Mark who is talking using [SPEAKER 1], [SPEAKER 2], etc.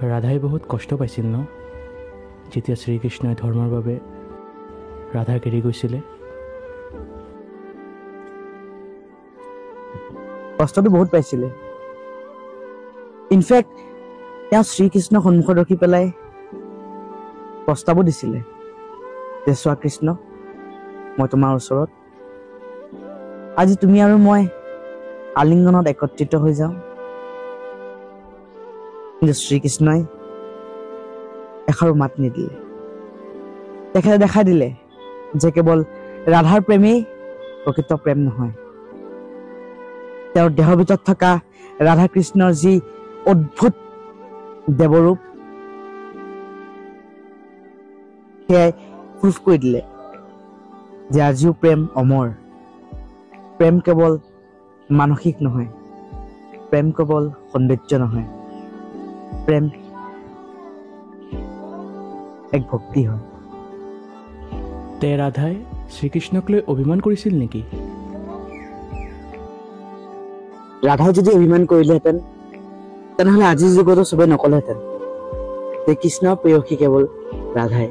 [SPEAKER 1] ৰাধাই বহুত কষ্ট পাইছিল ন যেতিয়া শ্ৰীকৃষ্ণই ধৰ্মৰ বাবে ৰাধাক এৰি গৈছিলে
[SPEAKER 2] কষ্টটো বহুত পাইছিলে ইনফেক্ট তেওঁ শ্ৰীকৃষ্ণক সন্মুখত ৰখি পেলাই প্ৰস্তাৱো দিছিলে যে চোৱা কৃষ্ণ মই তোমাৰ ওচৰত আজি তুমি আৰু মই আলিংগনত একত্ৰিত হৈ যাওঁ কিন্তু শ্ৰীকৃষ্ণই এষাৰো মাত নিদিলে তেখেতে দেখাই দিলে যে কেৱল ৰাধাৰ প্ৰেমেই প্ৰকৃত প্ৰেম নহয় তেওঁৰ দেহৰ ভিতৰত থকা ৰাধা কৃষ্ণৰ যি অদ্ভুত দেৱৰূপ সেয়াই প্ৰুফ কৰি দিলে যে আজিও প্ৰেম অমৰ প্ৰেম কেৱল মানসিক নহয় প্ৰেম কেৱল সৌন্দৰ্য নহয় প্ৰেম এক ভক্তি হয়
[SPEAKER 1] তে ৰাধাই শ্ৰীকৃষ্ণক লৈ অভিমান কৰিছিল নেকি
[SPEAKER 2] ৰাধাই যদি অভিমান কৰিলেহেঁতেন তেনেহ'লে আজিৰ যুগতো চবেই নকলেহেঁতেন যে কৃষ্ণৰ প্ৰেয়সী কেৱল ৰাধাই